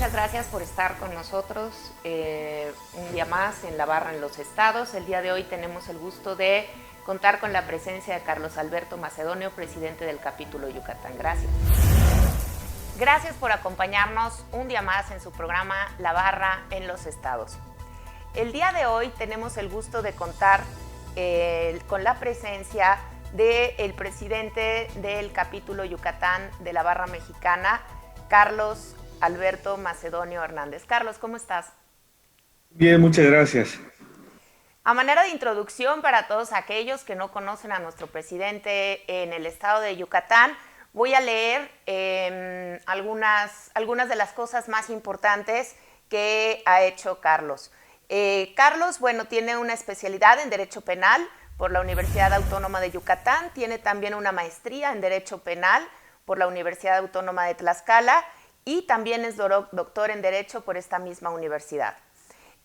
muchas gracias por estar con nosotros un día más en La Barra en los Estados. El día de hoy tenemos el gusto de contar con la presencia de Carlos Alberto Macedonio, presidente del capítulo Yucatán. Gracias. Gracias por acompañarnos un día más en su programa La Barra en los Estados. El día de hoy tenemos el gusto de contar con la presencia del presidente del capítulo Yucatán de la Barra Mexicana, Carlos Alberto Macedonio Hernández. Carlos, ¿cómo estás? Bien, muchas gracias. A manera de introducción para todos aquellos que no conocen a nuestro presidente en el estado de Yucatán, voy a leer algunas de las cosas más importantes que ha hecho Carlos. Carlos, bueno, tiene una especialidad en Derecho Penal por la Universidad Autónoma de Yucatán, tiene también una maestría en Derecho Penal por la Universidad Autónoma de Tlaxcala y también es doctor en Derecho por esta misma universidad.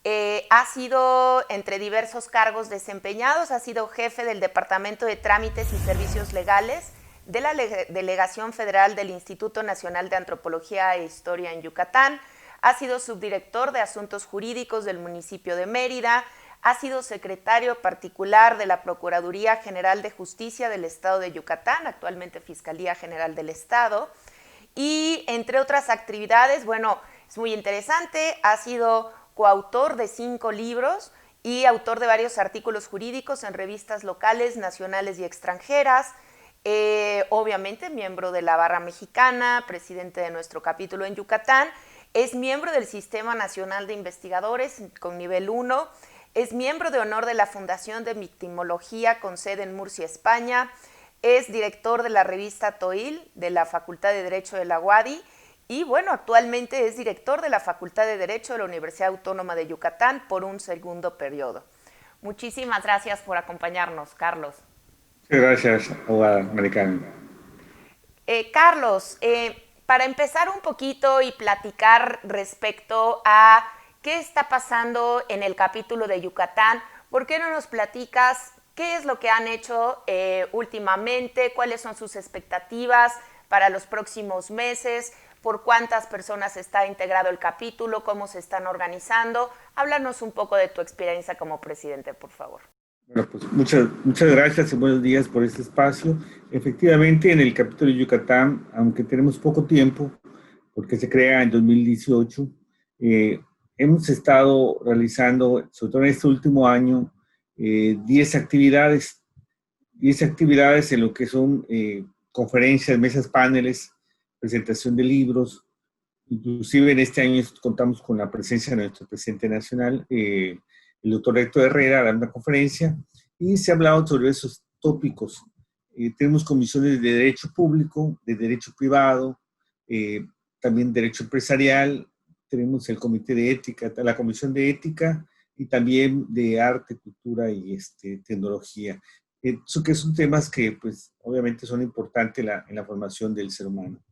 Ha sido, entre diversos cargos desempeñados, ha sido jefe del Departamento de Trámites y Servicios Legales de la Delegación Federal del Instituto Nacional de Antropología e Historia en Yucatán, ha sido subdirector de Asuntos Jurídicos del municipio de Mérida, ha sido secretario particular de la Procuraduría General de Justicia del Estado de Yucatán, actualmente Fiscalía General del Estado, y entre otras actividades, bueno, es muy interesante, ha sido coautor de 5 libros y autor de varios artículos jurídicos en revistas locales, nacionales y extranjeras, obviamente miembro de la Barra Mexicana, presidente de nuestro capítulo en Yucatán, es miembro del Sistema Nacional de Investigadores con nivel 1, es miembro de honor de la Fundación de Victimología con sede en Murcia, España, es director de la revista TOIL de la Facultad de Derecho de la UADY y bueno, actualmente es director de la Facultad de Derecho de la Universidad Autónoma de Yucatán por un segundo periodo. Muchísimas gracias por acompañarnos, Carlos. Muchas gracias, abogada americana. Carlos, para empezar un poquito y platicar respecto a qué está pasando en el capítulo de Yucatán, ¿por qué no nos platicas qué es lo que han hecho últimamente, cuáles son sus expectativas para los próximos meses, por cuántas personas está integrado el capítulo, cómo se están organizando? Háblanos un poco de tu experiencia como presidente, por favor. Bueno, pues muchas gracias y buenos días por este espacio. Efectivamente, en el capítulo de Yucatán, aunque tenemos poco tiempo, porque se crea en 2018, hemos estado realizando, sobre todo en este último año, 10 actividades, 10 actividades en lo que son conferencias, mesas, paneles, presentación de libros. Inclusive en este año contamos con la presencia de nuestro presidente nacional, el doctor Héctor Herrera, dando una conferencia, y se ha hablado sobre esos tópicos. Tenemos comisiones de derecho público, de derecho privado, también derecho empresarial, tenemos el comité de ética, la comisión de ética y también de arte, cultura y tecnología. Eso que son temas que pues obviamente son importantes en la formación del ser humano.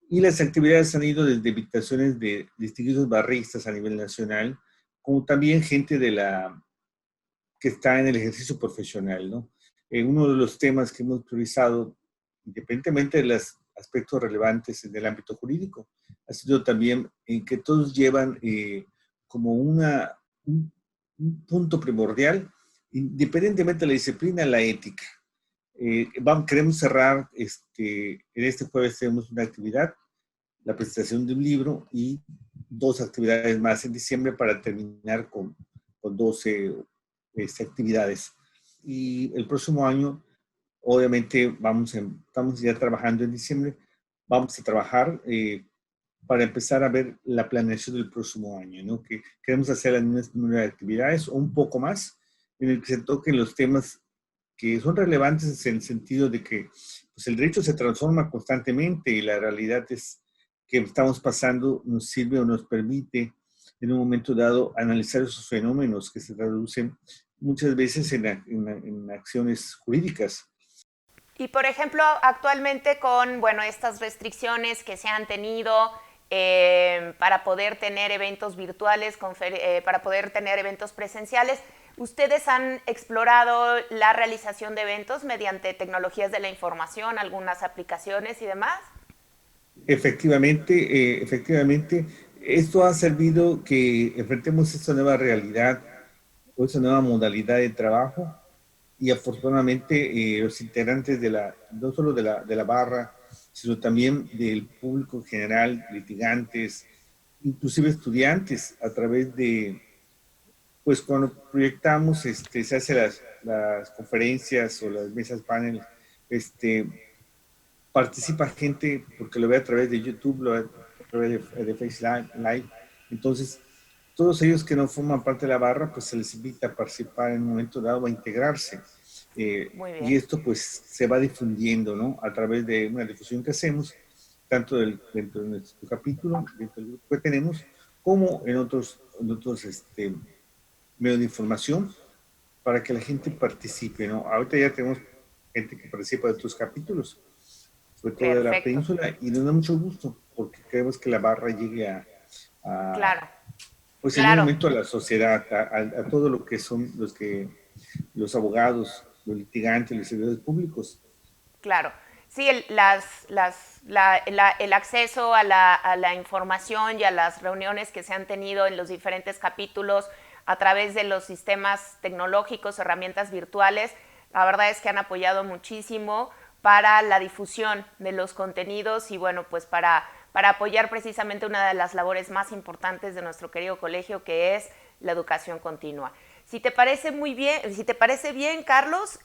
Y las actividades han ido desde invitaciones de distinguidos barristas a nivel nacional, como también gente que está en el ejercicio profesional, ¿no? Uno de los temas que hemos priorizado, independientemente de los aspectos relevantes en el ámbito jurídico, ha sido también en que todos llevan como un punto primordial, independientemente de la disciplina, la ética. Queremos cerrar, en este jueves tenemos una actividad, la presentación de un libro y 2 actividades más en diciembre para terminar con 12 actividades. Y el próximo año, obviamente, estamos ya trabajando en diciembre, vamos a trabajar para empezar a ver la planeación del próximo año, ¿no? Que queremos hacer las mismas número de actividades o un poco más, en el que se toquen los temas que son relevantes en el sentido de que pues, el derecho se transforma constantemente y la realidad es que estamos pasando nos sirve o nos permite en un momento dado analizar esos fenómenos que se traducen muchas veces en acciones jurídicas. Y por ejemplo, actualmente con bueno, estas restricciones que se han tenido para poder tener eventos virtuales, para poder tener eventos presenciales, ¿ustedes han explorado la realización de eventos mediante tecnologías de la información, algunas aplicaciones y demás? Efectivamente, Esto ha servido que enfrentemos esta nueva realidad o esta nueva modalidad de trabajo y afortunadamente los integrantes no solo de la barra, sino también del público en general, litigantes, inclusive estudiantes, a través de, pues cuando proyectamos, se hacen las conferencias o las mesas panel, participa gente porque lo ve a través de YouTube, lo ve a través de Face Live. Entonces, todos ellos que no forman parte de la barra, pues se les invita a participar en un momento dado, a integrarse. Muy Y bien. esto pues se va difundiendo, ¿no? A través de una difusión que hacemos, tanto dentro de nuestro capítulo, dentro del grupo que tenemos, como en otros medios de información, para que la gente participe, ¿no? Ahorita ya tenemos gente que participa de otros capítulos, sobre todo de la Perfecto. península, y nos da mucho gusto, porque queremos que la barra llegue a Claro, pues en un claro, momento a la sociedad, a todo lo que son los abogados, los litigantes, los servidores públicos. claro. Sí, el acceso a la información y a las reuniones que se han tenido en los diferentes capítulos a través de los sistemas tecnológicos, herramientas virtuales, la verdad es que han apoyado muchísimo para la difusión de los contenidos y bueno, pues para apoyar precisamente una de las labores más importantes de nuestro querido colegio, que es la educación continua. Si te parece muy bien, si te parece bien, Carlos,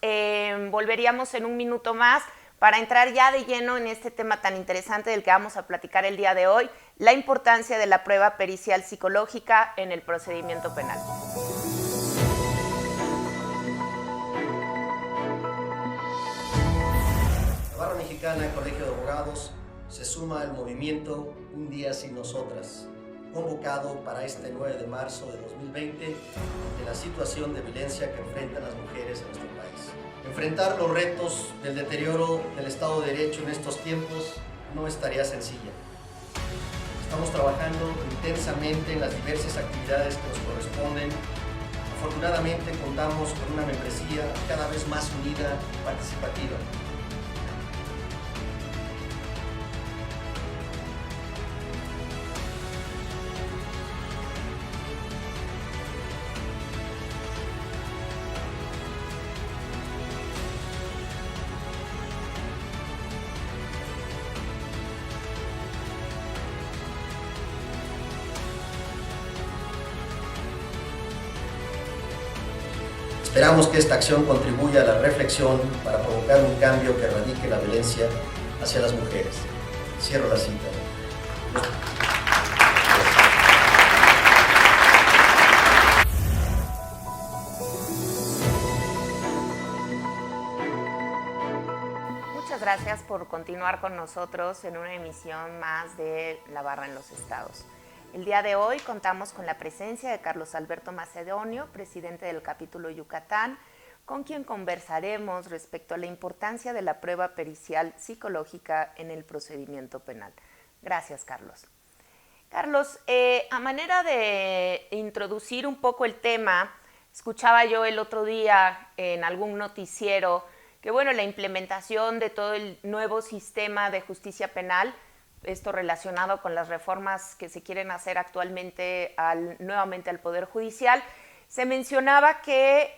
volveríamos en un minuto más para entrar ya de lleno en este tema tan interesante del que vamos a platicar el día de hoy, la importancia de la prueba pericial psicológica en el procedimiento penal. La Barra Mexicana Colegio de Abogados se suma al movimiento Un Día Sin Nosotras, convocado para este 9 de marzo de 2020 ante la situación de violencia que enfrentan las mujeres en nuestro país. Enfrentar los retos del deterioro del Estado de Derecho en estos tiempos no es tarea sencilla. Estamos trabajando intensamente en las diversas actividades que nos corresponden. Afortunadamente contamos con una membresía cada vez más unida y participativa. Esperamos que esta acción contribuya a la reflexión para provocar un cambio que erradique la violencia hacia las mujeres. Cierro la cita. Muchas gracias por continuar con nosotros en una emisión más de La Barra en los Estados. El día de hoy contamos con la presencia de Carlos Alberto Macedonio, presidente del capítulo Yucatán, con quien conversaremos respecto a la importancia de la prueba pericial psicológica en el procedimiento penal. Gracias, Carlos. Carlos, a manera de introducir un poco el tema, escuchaba yo el otro día en algún noticiero que bueno, la implementación de todo el nuevo sistema de justicia penal, esto relacionado con las reformas que se quieren hacer actualmente nuevamente al Poder Judicial, se mencionaba que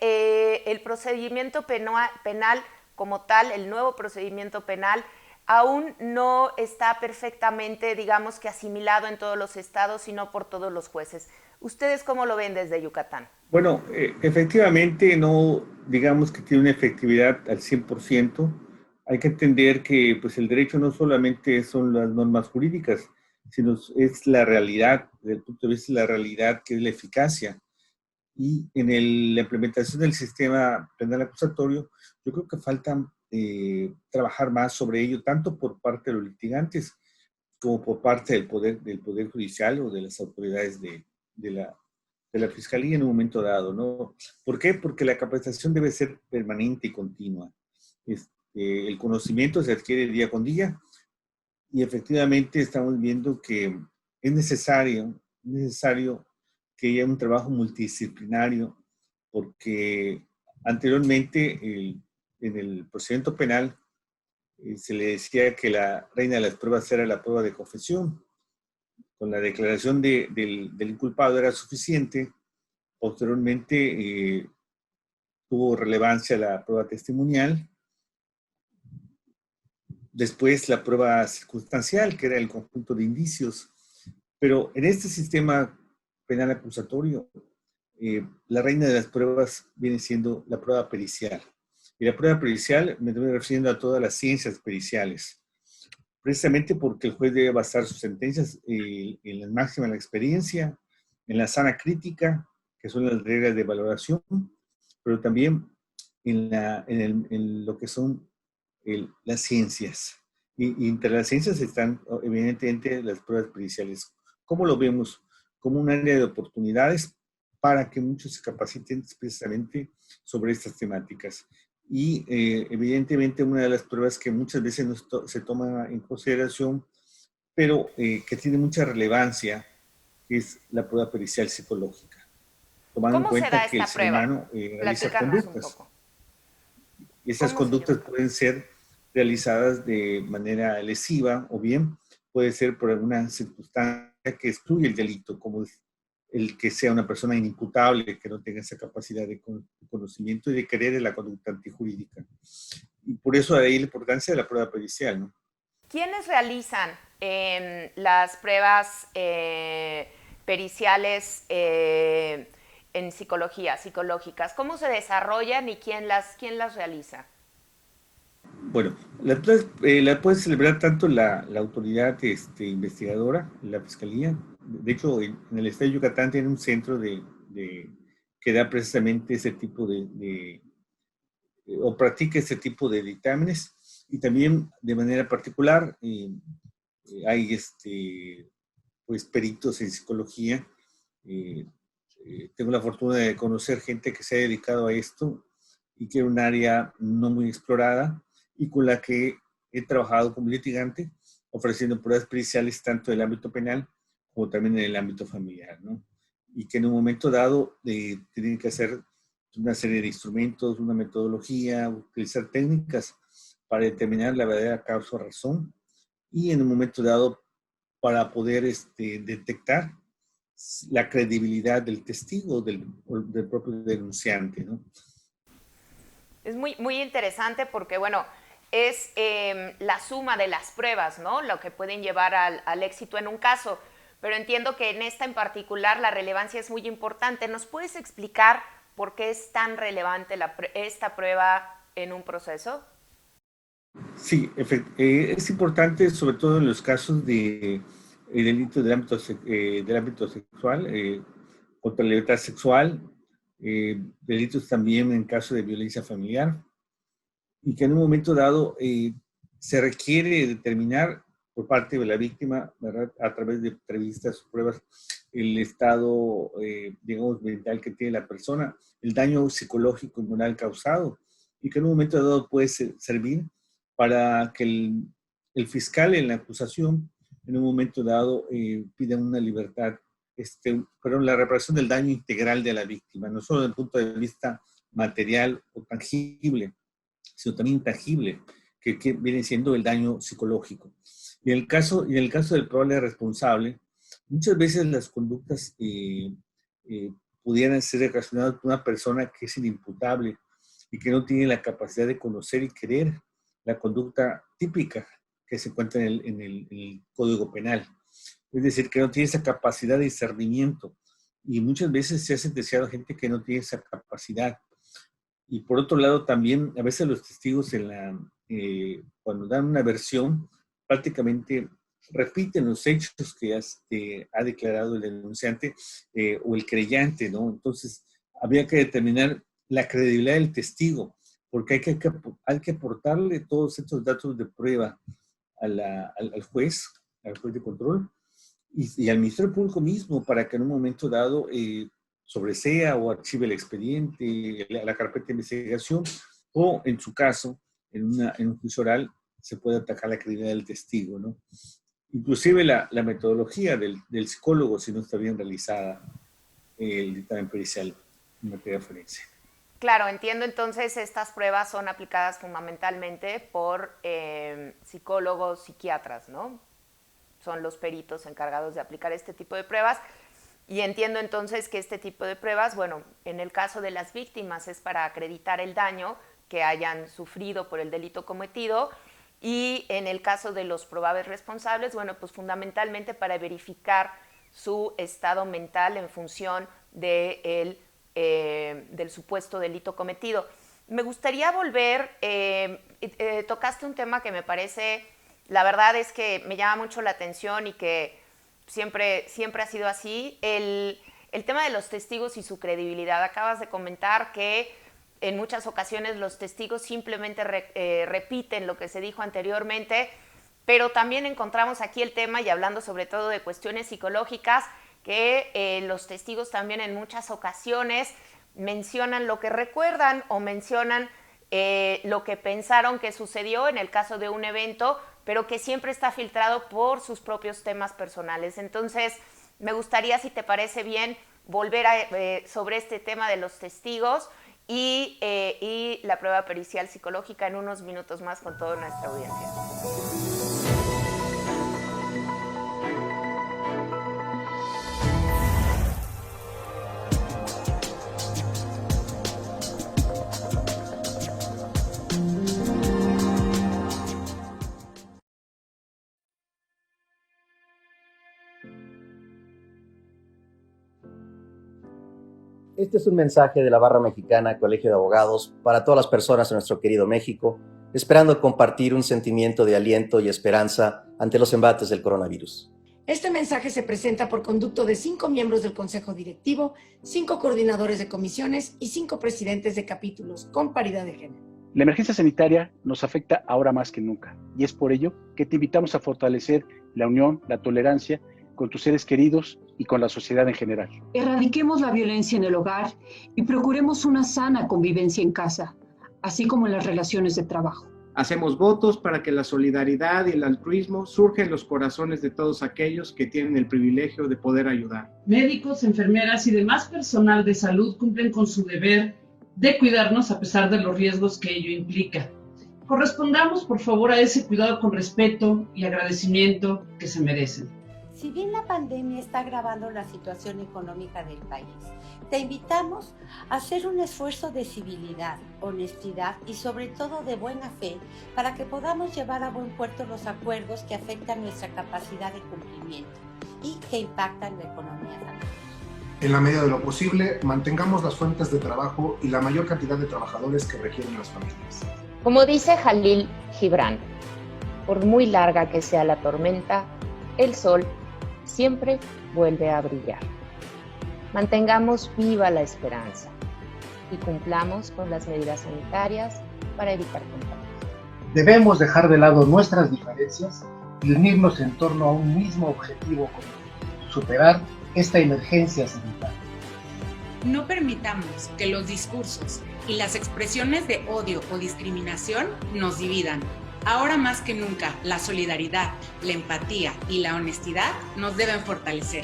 el procedimiento penal como tal, el nuevo procedimiento penal, aún no está perfectamente, digamos que asimilado en todos los estados, sino por todos los jueces. ¿Ustedes cómo lo ven desde Yucatán? Bueno, efectivamente no, digamos que tiene una efectividad al 100%. Hay que entender que pues, el derecho no solamente son las normas jurídicas, sino es la realidad, desde el punto de vista de la realidad, que es la eficacia. Y en la implementación del sistema penal acusatorio, yo creo que falta trabajar más sobre ello, tanto por parte de los litigantes como por parte del poder judicial o de las autoridades de la fiscalía en un momento dado, ¿no? ¿Por qué? Porque la capacitación debe ser permanente y continua. El conocimiento se adquiere día con día y efectivamente estamos viendo que es necesario que haya un trabajo multidisciplinario porque anteriormente en el procedimiento penal se le decía que la reina de las pruebas era la prueba de confesión con la declaración del inculpado era suficiente. Posteriormente tuvo relevancia la prueba testimonial. Después la prueba circunstancial, que era el conjunto de indicios. Pero en este sistema penal acusatorio, la reina de las pruebas viene siendo la prueba pericial. Y la prueba pericial me estoy refiriendo a todas las ciencias periciales, precisamente porque el juez debe basar sus sentencias en la máxima la experiencia, en la sana crítica, que son las reglas de valoración, pero también en lo que son las ciencias. Y entre las ciencias están, evidentemente, las pruebas periciales. ¿Cómo lo vemos? Como un área de oportunidades para que muchos se capaciten precisamente sobre estas temáticas. Y evidentemente una de las pruebas que muchas veces no se toma en consideración, pero que tiene mucha relevancia, es la prueba pericial psicológica, tomando en ¿Cómo se da cuenta que el esta ser prueba? humano realiza Platícanos un conductas. poco. Y esas ¿Cómo se lleva conductas a cabo? pueden ser realizadas de manera lesiva o bien puede ser por alguna circunstancia que excluye el delito, como el que sea una persona inimputable, que no tenga esa capacidad de conocimiento y de querer en la conducta antijurídica. Y por eso de ahí la importancia de la prueba pericial, ¿no? ¿Quiénes realizan las pruebas periciales en psicología, psicológicas? ¿Cómo se desarrollan y quién las realiza? Bueno, la puede celebrar tanto la autoridad investigadora, la fiscalía. De hecho, en el estado de Yucatán tiene un centro que da precisamente ese tipo o practica ese tipo de dictámenes. Y también de manera particular hay pues peritos en psicología. Eh, Tengo la fortuna de conocer gente que se ha dedicado a esto y que era un área no muy explorada y con la que he trabajado como litigante, ofreciendo pruebas periciales tanto en el ámbito penal como también en el ámbito familiar, ¿no? Y que en un momento dado tienen que hacer una serie de instrumentos, una metodología, utilizar técnicas para determinar la verdadera causa o razón y en un momento dado para poder detectar la credibilidad del testigo, del propio denunciante, ¿no? Es muy interesante porque, bueno, es la suma de las pruebas, ¿no? Lo que pueden llevar al éxito en un caso. Pero entiendo que en esta en particular la relevancia es muy importante. ¿Nos puedes explicar por qué es tan relevante esta prueba en un proceso? Sí, es importante sobre todo en los casos de delitos del ámbito sexual, contra la libertad sexual, delitos también en caso de violencia familiar, y que en un momento dado se requiere determinar por parte de la víctima, ¿verdad? A través de entrevistas o pruebas, el estado, digamos, mental que tiene la persona, el daño psicológico y moral causado, y que en un momento dado puede servir para que el fiscal en la acusación, en un momento dado, pida una libertad, perdón, la reparación del daño integral de la víctima, no solo desde el punto de vista material o tangible, sino también intangible, que viene siendo el daño psicológico. Y en el caso del probable responsable, muchas veces las conductas pudieran ser relacionadas con una persona que es inimputable y que no tiene la capacidad de conocer y querer la conducta típica que se encuentra en el Código Penal. Es decir, que no tiene esa capacidad de discernimiento. Y muchas veces se ha sentenciado a gente que no tiene esa capacidad. Y por otro lado, también a veces los testigos cuando dan una versión, prácticamente repiten los hechos que ha declarado el denunciante o el creyente, ¿no? Entonces, habría que determinar la credibilidad del testigo, porque hay que aportarle todos estos datos de prueba al juez de control y al Ministerio Público mismo, para que en un momento dado sobresea o archive el expediente, la carpeta de investigación, o en su caso, en un juicio oral, se puede atacar la credibilidad del testigo, ¿no? Inclusive la metodología del psicólogo, si no está bien realizada, el dictamen pericial en materia forense. Claro, entiendo entonces estas pruebas son aplicadas fundamentalmente por psicólogos, psiquiatras, ¿no? son los peritos encargados de aplicar este tipo de pruebas. Y entiendo entonces que este tipo de pruebas, bueno, en el caso de las víctimas es para acreditar el daño que hayan sufrido por el delito cometido, y en el caso de los probables responsables, bueno, pues fundamentalmente para verificar su estado mental en función del supuesto delito cometido. Me gustaría volver, tocaste un tema que me parece, la verdad es que me llama mucho la atención y que siempre ha sido así, el tema de los testigos y su credibilidad. Acabas de comentar que en muchas ocasiones los testigos simplemente repiten lo que se dijo anteriormente, pero también encontramos aquí el tema, y hablando sobre todo de cuestiones psicológicas, que los testigos también en muchas ocasiones mencionan lo que recuerdan o mencionan lo que pensaron que sucedió en el caso de un evento, pero que siempre está filtrado por sus propios temas personales. Entonces, me gustaría, si te parece bien, volver sobre este tema de los testigos y la prueba pericial psicológica en unos minutos más con toda nuestra audiencia. Este es un mensaje de la Barra Mexicana, Colegio de Abogados, para todas las personas de nuestro querido México, esperando compartir un sentimiento de aliento y esperanza ante los embates del coronavirus. Este mensaje se presenta por conducto de 5 miembros del Consejo Directivo, 5 coordinadores de comisiones y 5 presidentes de capítulos con paridad de género. La emergencia sanitaria nos afecta ahora más que nunca, y es por ello que te invitamos a fortalecer la unión, la tolerancia con tus seres queridos y con la sociedad en general. Erradiquemos la violencia en el hogar y procuremos una sana convivencia en casa, así como en las relaciones de trabajo. Hacemos votos para que la solidaridad y el altruismo surjan en los corazones de todos aquellos que tienen el privilegio de poder ayudar. Médicos, enfermeras y demás personal de salud cumplen con su deber de cuidarnos a pesar de los riesgos que ello implica. Correspondamos, por favor, a ese cuidado con respeto y agradecimiento que se merecen. Si bien la pandemia está agravando la situación económica del país, te invitamos a hacer un esfuerzo de civilidad, honestidad y sobre todo de buena fe para que podamos llevar a buen puerto los acuerdos que afectan nuestra capacidad de cumplimiento y que impactan la economía familiar. En la medida de lo posible, mantengamos las fuentes de trabajo y la mayor cantidad de trabajadores que requieren las familias. Como dice Jalil Gibran, por muy larga que sea la tormenta, el sol siempre vuelve a brillar. Mantengamos viva la esperanza y cumplamos con las medidas sanitarias para evitar contagios. Debemos dejar de lado nuestras diferencias y unirnos en torno a un mismo objetivo común: superar esta emergencia sanitaria. No permitamos que los discursos y las expresiones de odio o discriminación nos dividan. Ahora más que nunca, la solidaridad, la empatía y la honestidad nos deben fortalecer.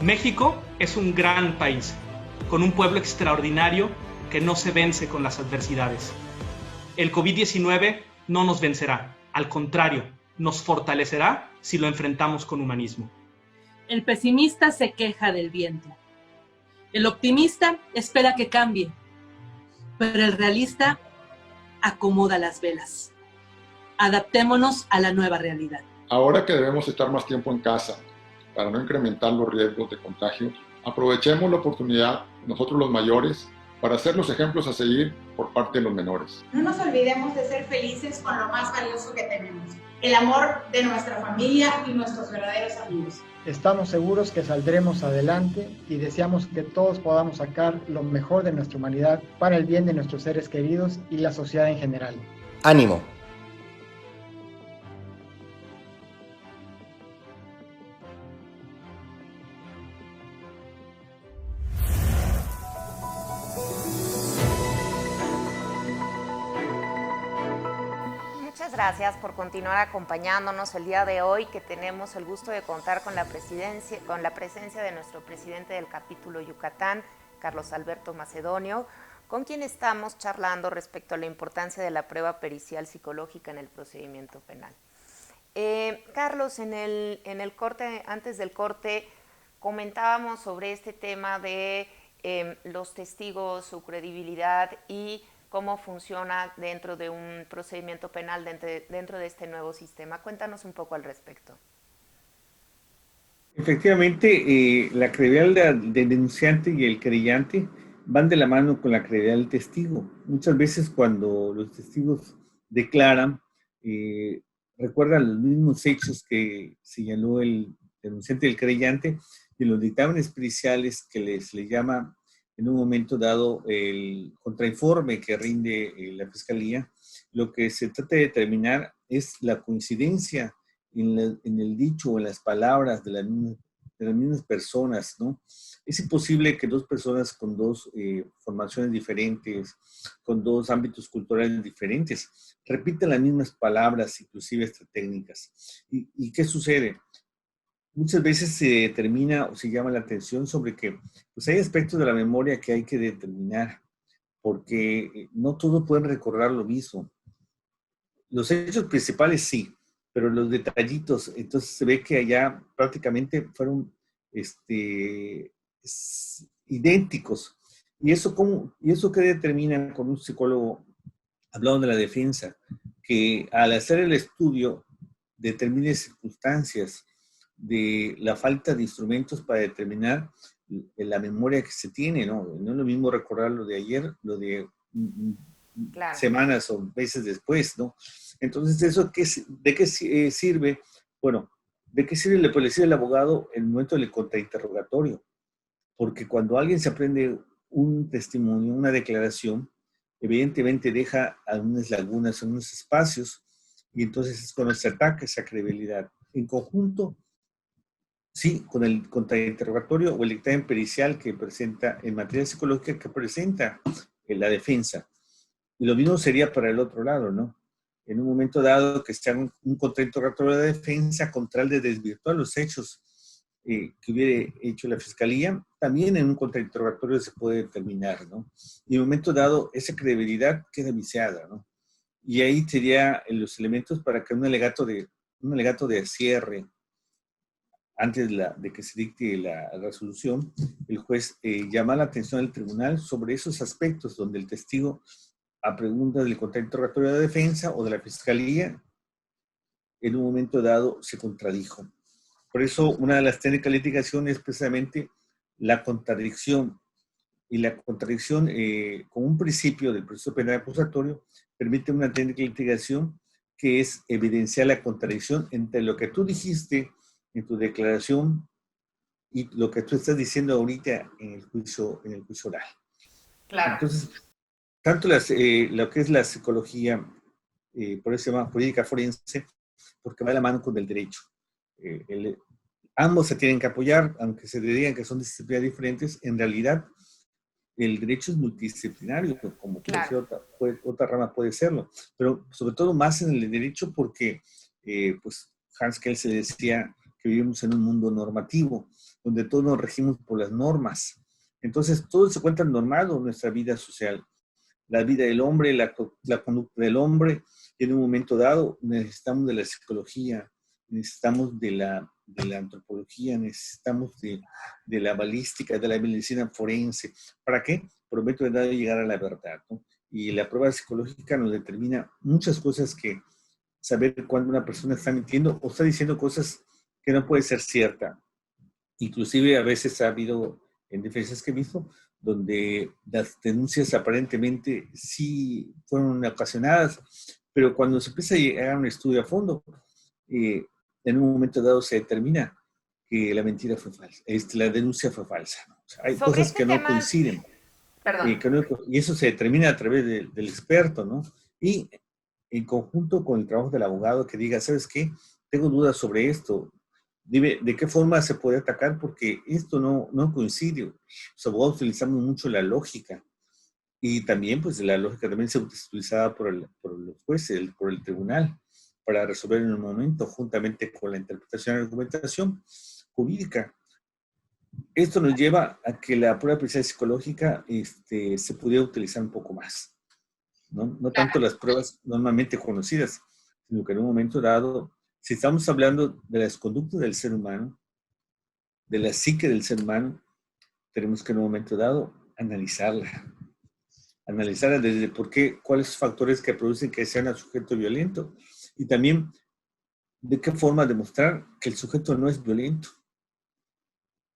México es un gran país, con un pueblo extraordinario que no se vence con las adversidades. El COVID-19 no nos vencerá, al contrario, nos fortalecerá si lo enfrentamos con humanismo. El pesimista se queja del viento. El optimista espera que cambie, pero el realista acomoda las velas. Adaptémonos a la nueva realidad. Ahora que debemos estar más tiempo en casa para no incrementar los riesgos de contagio, aprovechemos la oportunidad, nosotros los mayores, para ser los ejemplos a seguir por parte de los menores. No nos olvidemos de ser felices con lo más valioso que tenemos, el amor de nuestra familia y nuestros verdaderos amigos. Estamos seguros que saldremos adelante y deseamos que todos podamos sacar lo mejor de nuestra humanidad para el bien de nuestros seres queridos y la sociedad en general. ¡Ánimo! Muchas gracias por continuar acompañándonos el día de hoy, que tenemos el gusto de contar con la presencia de nuestro presidente del capítulo Yucatán, Carlos Alberto Macedonio, con quien estamos charlando respecto a la importancia de la prueba pericial psicológica en el procedimiento penal. Carlos, en el corte, antes del corte, comentábamos sobre este tema de los testigos, su credibilidad y cómo funciona dentro de un procedimiento penal, dentro de este nuevo sistema. Cuéntanos un poco al respecto. Efectivamente, la credibilidad del denunciante y el querellante van de la mano con la credibilidad del testigo. Muchas veces cuando los testigos declaran, recuerdan los mismos hechos que señaló el denunciante y el querellante, y los dictámenes periciales que le llama en un momento dado el contrainforme que rinde la Fiscalía. Lo que se trata de determinar es la coincidencia en el dicho o en las palabras de las mismas personas, ¿no? Es imposible que dos personas con dos formaciones diferentes, con dos ámbitos culturales diferentes, repitan las mismas palabras, inclusive hasta técnicas. ¿Y qué sucede? Muchas veces se determina o se llama la atención sobre que pues hay aspectos de la memoria que hay que determinar, porque no todos pueden recordar lo mismo. Los hechos principales sí, pero los detallitos, entonces se ve que allá prácticamente fueron idénticos. ¿Y eso qué determina con un psicólogo hablando de la defensa? Que al hacer el estudio determine circunstancias de la falta de instrumentos para determinar la memoria que se tiene, ¿no? No es lo mismo recordar lo de ayer, lo de claro, semanas o meses después, ¿no? Entonces, ¿de qué sirve? Bueno, ¿de qué sirve? Le puede decir el abogado en el momento del contrainterrogatorio, porque cuando alguien se aprende un testimonio, una declaración, evidentemente deja algunas lagunas, algunos espacios, y entonces es cuando se ataca esa credibilidad. En conjunto, sí, con el contrainterrogatorio o el dictamen pericial que presenta en materia psicológica que presenta la defensa. Y lo mismo sería para el otro lado, ¿no? En un momento dado que se haga un contrainterrogatorio de defensa con tal de desvirtuar los hechos que hubiera hecho la Fiscalía, también en un contrainterrogatorio se puede determinar, ¿no? Y en un momento dado esa credibilidad queda viciada, ¿no? Y ahí serían los elementos para que un alegato de cierre, antes de que se dicte la resolución, el juez llama la atención del tribunal sobre esos aspectos donde el testigo, a preguntas del contrainterrogatorio de defensa o de la Fiscalía, en un momento dado se contradijo. Por eso, una de las técnicas de litigación es precisamente la contradicción. Y la contradicción, con un principio del proceso penal acusatorio, permite una técnica de litigación que es evidenciar la contradicción entre lo que tú dijiste en tu declaración y lo que tú estás diciendo ahorita en el juicio oral. Claro. Entonces, tanto lo que es la psicología, por eso se llama jurídica forense, porque va de la mano con el derecho. Ambos se tienen que apoyar, aunque se digan que son disciplinas diferentes, en realidad el derecho es multidisciplinario, como claro, otra rama puede serlo, pero sobre todo más en el derecho porque pues Hans Kelsen decía que vivimos en un mundo normativo, donde todos nos regimos por las normas. Entonces, todo se encuentra normado en nuestra vida social. La vida del hombre, la conducta del hombre, y en un momento dado necesitamos de la psicología, necesitamos de la antropología, necesitamos de la balística, de la medicina forense. ¿Para qué? Por el método de llegar a la verdad, ¿no? Y la prueba psicológica nos determina muchas cosas, que saber cuándo una persona está mintiendo o está diciendo cosas que no puede ser cierta. Inclusive a veces ha habido en defensas que he visto donde las denuncias aparentemente sí fueron ocasionadas, pero cuando se empieza a llegar a un estudio a fondo, en un momento dado se determina que la mentira fue falsa, la denuncia fue falsa. O sea, hay cosas que no coinciden. Y eso se determina a través del experto, ¿no? Y en conjunto con el trabajo del abogado que diga, ¿sabes qué? Tengo dudas sobre esto. Dime, ¿de qué forma se puede atacar? Porque esto no coincide. Los abogados utilizamos mucho la lógica. Y también, pues, la lógica también se es utilizada por los jueces, por el tribunal, para resolver en un momento, juntamente con la interpretación y argumentación jurídica. Esto nos lleva a que la prueba pericial psicológica se pudiera utilizar un poco más. No tanto las pruebas normalmente conocidas, sino que en un momento dado Si estamos hablando de las conductas del ser humano, de la psique del ser humano, tenemos que en un momento dado analizarla desde por qué, cuáles factores que producen que sea un sujeto violento y también de qué forma demostrar que el sujeto no es violento.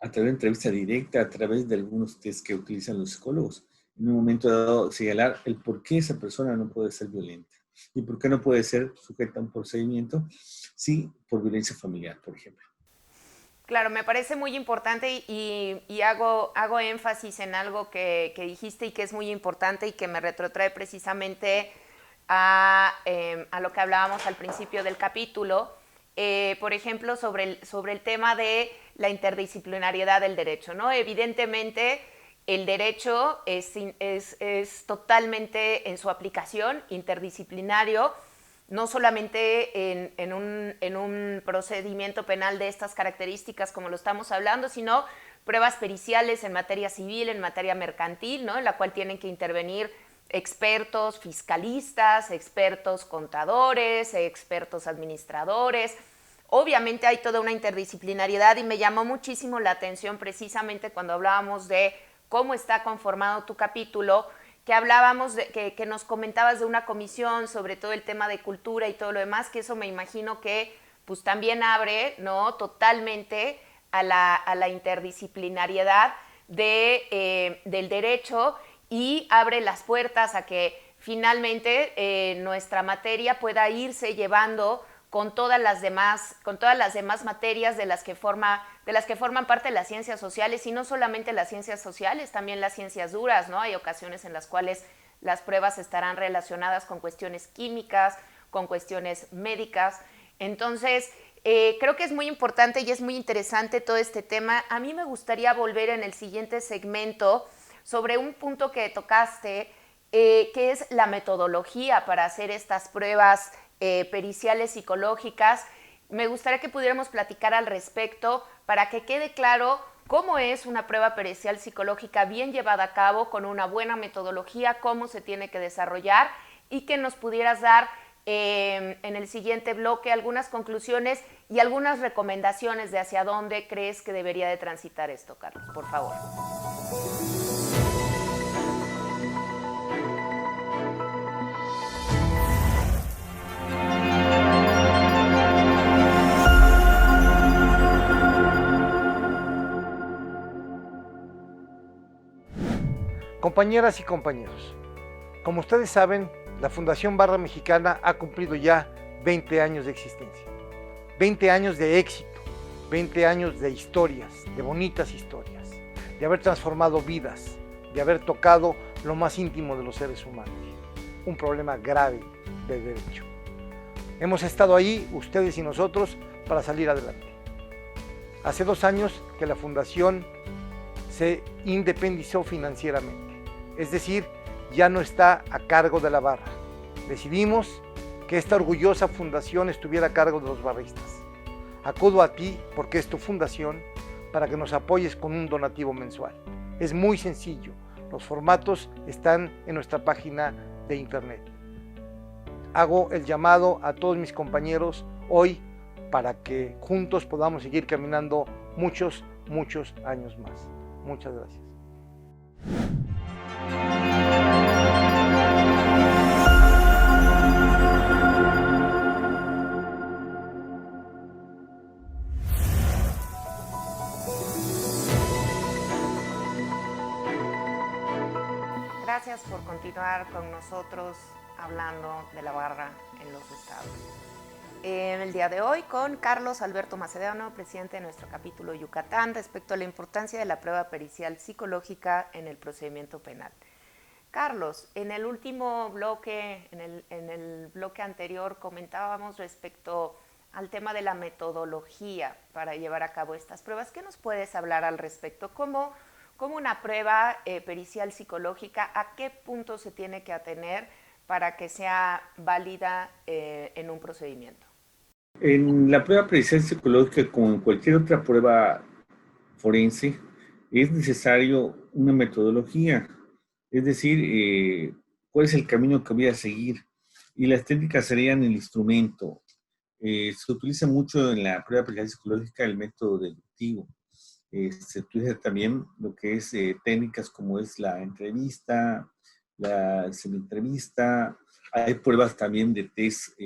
A través de entrevista directa, a través de algunos test que utilizan los psicólogos. En un momento dado, señalar el por qué esa persona no puede ser violenta y por qué no puede ser sujeta a un procedimiento, sí, por violencia familiar, por ejemplo. Claro, me parece muy importante y hago énfasis en algo que dijiste y que es muy importante y que me retrotrae precisamente a lo que hablábamos al principio del capítulo, por ejemplo, sobre el tema de la interdisciplinariedad del derecho, ¿no? Evidentemente, el derecho es totalmente en su aplicación interdisciplinario, no solamente en un procedimiento penal de estas características como lo estamos hablando, sino pruebas periciales en materia civil, en materia mercantil, ¿no? En la cual tienen que intervenir expertos fiscalistas, expertos contadores, expertos administradores. Obviamente hay toda una interdisciplinariedad y me llamó muchísimo la atención precisamente cuando hablábamos de cómo está conformado tu capítulo, que hablábamos, que nos comentabas de una comisión sobre todo el tema de cultura y todo lo demás, que eso me imagino que pues también abre, ¿no?, totalmente a la interdisciplinariedad del derecho y abre las puertas a que finalmente nuestra materia pueda irse llevando con todas las demás materias de las que forman parte de las ciencias sociales, y no solamente las ciencias sociales, también las ciencias duras, ¿no? Hay ocasiones en las cuales las pruebas estarán relacionadas con cuestiones químicas, con cuestiones médicas. Entonces, creo que es muy importante y es muy interesante todo este tema. A mí me gustaría volver en el siguiente segmento sobre un punto que tocaste, que es la metodología para hacer estas pruebas periciales psicológicas. Me gustaría que pudiéramos platicar al respecto para que quede claro cómo es una prueba pericial psicológica bien llevada a cabo, con una buena metodología, cómo se tiene que desarrollar, y que nos pudieras dar en el siguiente bloque algunas conclusiones y algunas recomendaciones de hacia dónde crees que debería de transitar esto, Carlos, por favor. Compañeras y compañeros, como ustedes saben, la Fundación Barra Mexicana ha cumplido ya 20 años de existencia, 20 años de éxito, 20 años de historias, de bonitas historias, de haber transformado vidas, de haber tocado lo más íntimo de los seres humanos, un problema grave de derecho. Hemos estado ahí, ustedes y nosotros, para salir adelante. Hace 2 años que la Fundación se independizó financieramente. Es decir, ya no está a cargo de la barra. Decidimos que esta orgullosa fundación estuviera a cargo de los barristas. Acudo a ti, porque es tu fundación, para que nos apoyes con un donativo mensual. Es muy sencillo. Los formatos están en nuestra página de internet. Hago el llamado a todos mis compañeros hoy para que juntos podamos seguir caminando muchos años más. Muchas gracias. Gracias por continuar con nosotros hablando de la barra en los estados. El día de hoy con Carlos Alberto Macedonio, presidente de nuestro capítulo Yucatán, respecto a la importancia de la prueba pericial psicológica en el procedimiento penal. Carlos, en el último bloque, en el bloque anterior, comentábamos respecto al tema de la metodología para llevar a cabo estas pruebas. ¿Qué nos puedes hablar al respecto? ¿Cómo una prueba pericial psicológica, a qué punto se tiene que atener para que sea válida en un procedimiento? En la prueba pericial psicológica, como en cualquier otra prueba forense, es necesario una metodología, es decir, cuál es el camino que voy a seguir. Y las técnicas serían el instrumento, Se utiliza mucho en la prueba de aprendizaje psicológica el método deductivo. Se utiliza también lo que es técnicas como es la entrevista, la semi-entrevista. Hay pruebas también de test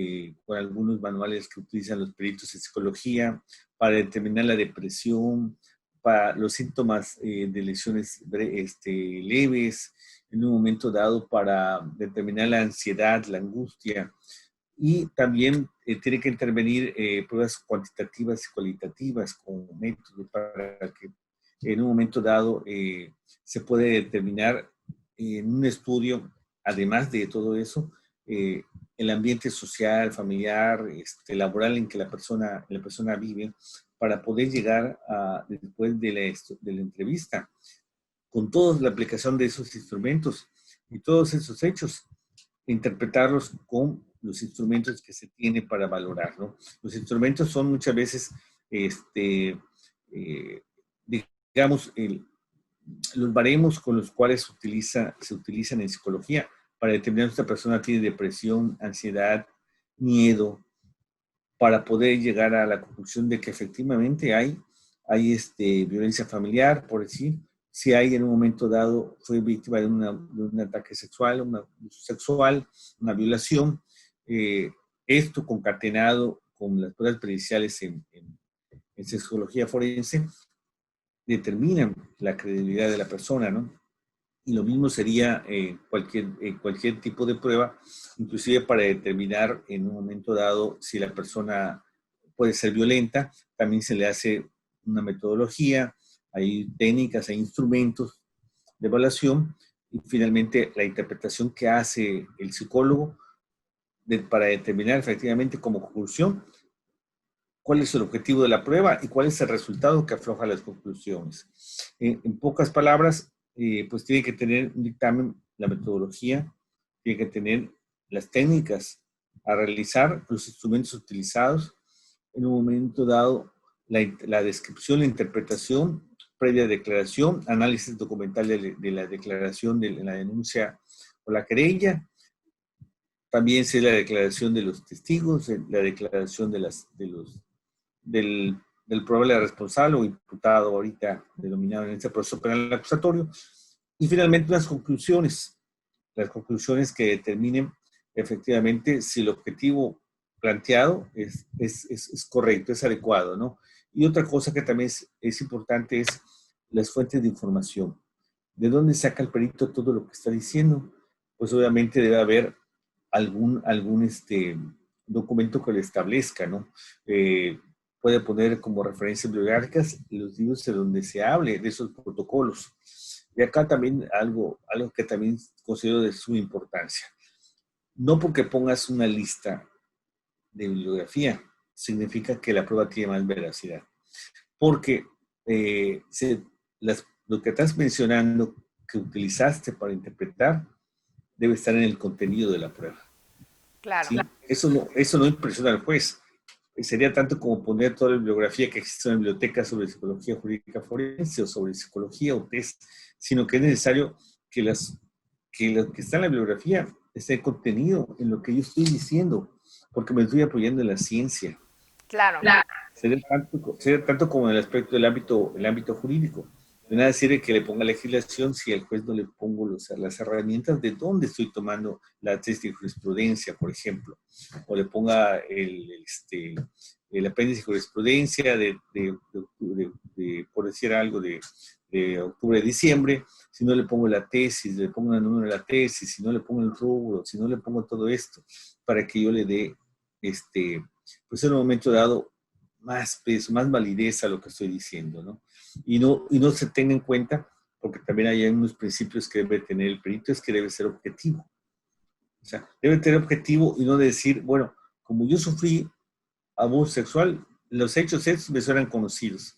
con algunos manuales que utilizan los peritos en psicología para determinar la depresión, para los síntomas de lesiones leves, en un momento dado para determinar la ansiedad, la angustia. Y también tiene que intervenir pruebas cuantitativas y cualitativas con métodos para que en un momento dado se puede determinar en un estudio, además de todo eso, el ambiente social, familiar, laboral en que la persona vive, para poder llegar a, después de la entrevista, con toda la aplicación de esos instrumentos y todos esos hechos, interpretarlos con los instrumentos que se tiene para valorar, ¿no? Los instrumentos son muchas veces, digamos, los baremos con los cuales se utilizan en psicología para determinar si esta persona tiene depresión, ansiedad, miedo, para poder llegar a la conclusión de que efectivamente hay violencia familiar, por decir, si hay en un momento dado fue víctima de un ataque sexual, un abuso sexual, una violación. Esto concatenado con las pruebas periciales en psicología forense determinan la credibilidad de la persona, ¿no? Y lo mismo sería cualquier tipo de prueba, inclusive para determinar en un momento dado si la persona puede ser violenta. También se le hace una metodología, hay técnicas, hay instrumentos de evaluación y finalmente la interpretación que hace el psicólogo para determinar efectivamente como conclusión cuál es el objetivo de la prueba y cuál es el resultado que afloja las conclusiones. En pocas palabras, pues tiene que tener un dictamen, la metodología, tiene que tener las técnicas a realizar, los instrumentos utilizados, en un momento dado la descripción, la interpretación, previa declaración, análisis documental de la declaración de la denuncia o la querella, también la declaración de los testigos, la declaración del probable responsable o imputado ahorita denominado en este proceso penal acusatorio, y finalmente las conclusiones que determinen efectivamente si el objetivo planteado es correcto, es adecuado, ¿no? Y otra cosa que también es importante es las fuentes de información. ¿De dónde saca el perito todo lo que está diciendo? Pues obviamente debe haber algún documento que lo establezca, ¿no? Puede poner como referencias bibliográficas los libros en donde se hable de esos protocolos. Y acá también algo que también considero de suma importancia. No porque pongas una lista de bibliografía significa que la prueba tiene más veracidad. Porque lo que estás mencionando que utilizaste para interpretar debe estar en el contenido de la prueba. Claro. ¿Sí? Eso no impresiona al juez. Sería tanto como poner toda la bibliografía que existe en la biblioteca sobre psicología jurídica forense o sobre psicología o test, sino que es necesario que lo que está en la bibliografía esté contenido en lo que yo estoy diciendo, porque me estoy apoyando en la ciencia. Claro. Sería tanto como en el aspecto del ámbito jurídico. De nada sirve que le ponga legislación si al juez no le pongo las herramientas de dónde estoy tomando la tesis de jurisprudencia, por ejemplo, o le ponga el apéndice de jurisprudencia por decir algo, de octubre a diciembre, si no le pongo la tesis, le pongo el número de la tesis, si no le pongo el rubro, si no le pongo todo esto, para que yo le dé, pues en un momento dado, más peso, más validez a lo que estoy diciendo, ¿no? Y no se tenga en cuenta, porque también hay unos principios que debe tener el perito, es que debe ser objetivo. O sea, debe tener objetivo y no decir, bueno, como yo sufrí abuso sexual, los hechos estos me suenan conocidos.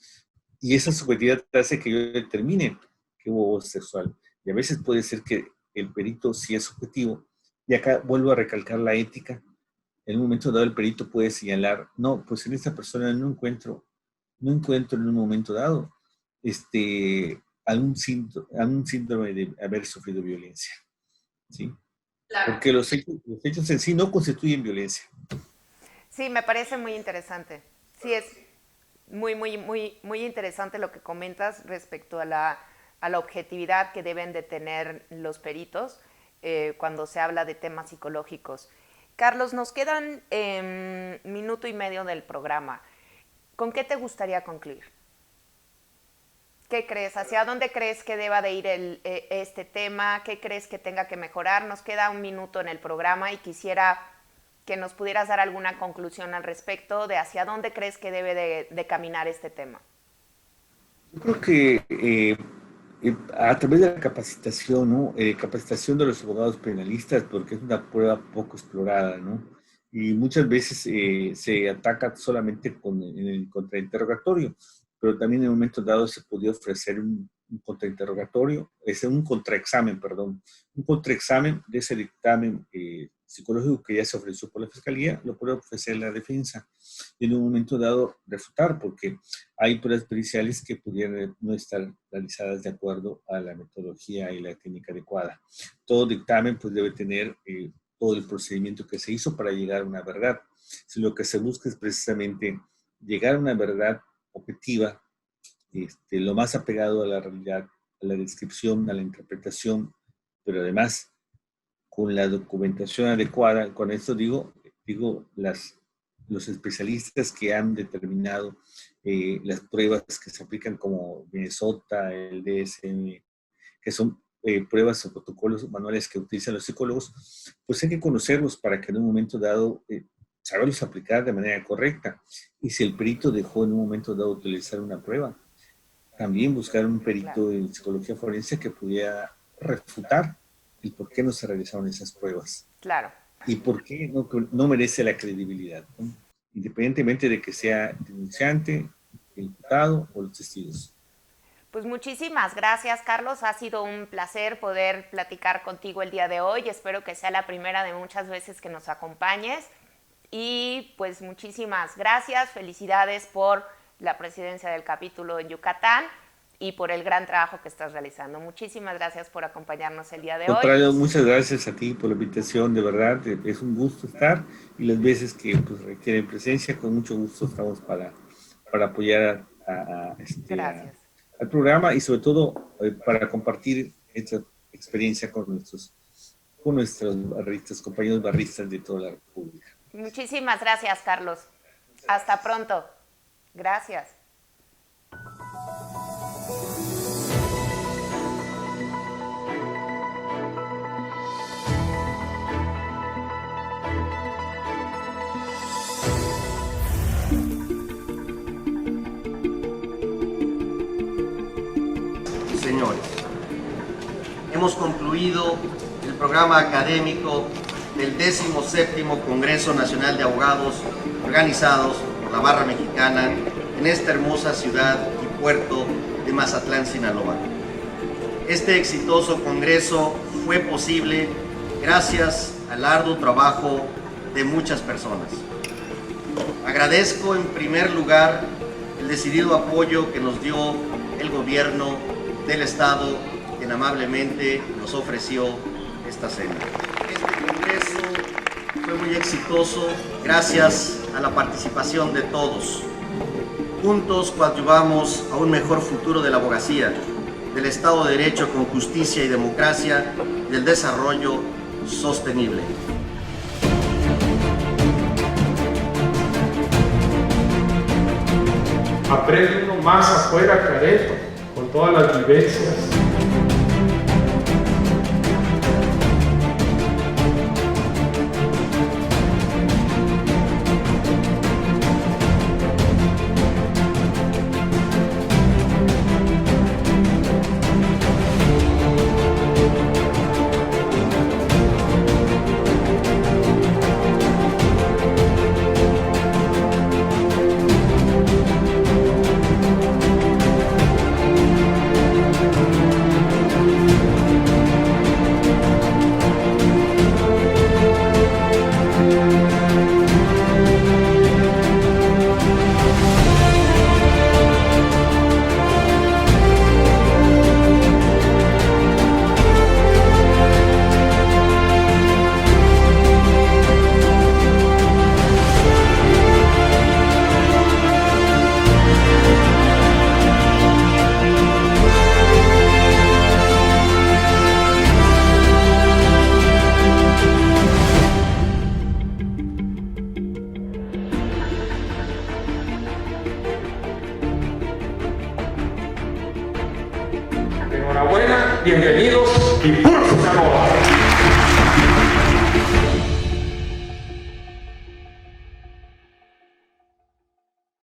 Y esa subjetividad hace que yo determine que hubo abuso sexual. Y a veces puede ser que el perito sí es objetivo. Y acá vuelvo a recalcar la ética. En un momento dado el perito puede señalar, no, pues en esta persona no encuentro en un momento dado algún síndrome de haber sufrido violencia, ¿sí? Claro. Porque los hechos en sí no constituyen violencia. Sí, me parece muy interesante. Sí, es muy interesante lo que comentas respecto a la objetividad que deben de tener los peritos cuando se habla de temas psicológicos. Carlos, nos quedan minuto y medio del programa. ¿Con qué te gustaría concluir? ¿Qué crees? ¿Hacia dónde crees que deba de ir este tema? ¿Qué crees que tenga que mejorar? Nos queda un minuto en el programa y quisiera que nos pudieras dar alguna conclusión al respecto de hacia dónde crees que debe de caminar este tema. Yo creo que a través de la capacitación, ¿no? Capacitación de los abogados penalistas, porque es una prueba poco explorada, ¿no? Y muchas veces se ataca solamente en el contrainterrogatorio, pero también en un momento dado se podía ofrecer un contrainterrogatorio, un contraexamen de ese dictamen psicológico que ya se ofreció por la Fiscalía, lo puede ofrecer la defensa y en un momento dado refutar, porque hay pruebas periciales que pudieran no estar realizadas de acuerdo a la metodología y la técnica adecuada. Todo dictamen pues debe tener todo el procedimiento que se hizo para llegar a una verdad. Si lo que se busca es precisamente llegar a una verdad objetiva, lo más apegado a la realidad, a la descripción, a la interpretación, pero además con la documentación adecuada. Con esto digo los especialistas que han determinado las pruebas que se aplican como Minnesota, el DSM, que son pruebas o protocolos manuales que utilizan los psicólogos, pues hay que conocerlos para que en un momento dado saberlos aplicar de manera correcta. Y si el perito dejó en un momento dado utilizar una prueba, también buscar un perito en psicología forense que pudiera refutar el por qué no se realizaron esas pruebas. Claro. Y por qué no merece la credibilidad, ¿no? Independientemente de que sea denunciante, el imputado o los testigos. Pues muchísimas gracias, Carlos. Ha sido un placer poder platicar contigo el día de hoy. Espero que sea la primera de muchas veces que nos acompañes. Y pues muchísimas gracias. Felicidades por la presidencia del capítulo en Yucatán y por el gran trabajo que estás realizando. Muchísimas gracias por acompañarnos el día de hoy. Muchas gracias a ti por la invitación, de verdad, es un gusto estar, y las veces que pues, requieren presencia, con mucho gusto estamos para apoyar al programa y sobre todo para compartir esta experiencia con nuestros barristas, compañeros barristas de toda la República. Muchísimas gracias, Carlos. Hasta pronto. Gracias. Señores, hemos concluido el programa académico del 17º Congreso Nacional de Abogados organizados por la Barra Mexicana en esta hermosa ciudad y puerto de Mazatlán, Sinaloa. Este exitoso congreso fue posible gracias al arduo trabajo de muchas personas. Agradezco en primer lugar el decidido apoyo que nos dio el gobierno del Estado, quien amablemente nos ofreció esta cena. Este congreso fue muy exitoso gracias a la participación de todos. Juntos coadyuvamos a un mejor futuro de la abogacía, del Estado de Derecho con justicia y democracia, y del desarrollo sostenible. Aprende uno más afuera, Careto, con todas las vivencias. bienvenidos y puro Sinaloa.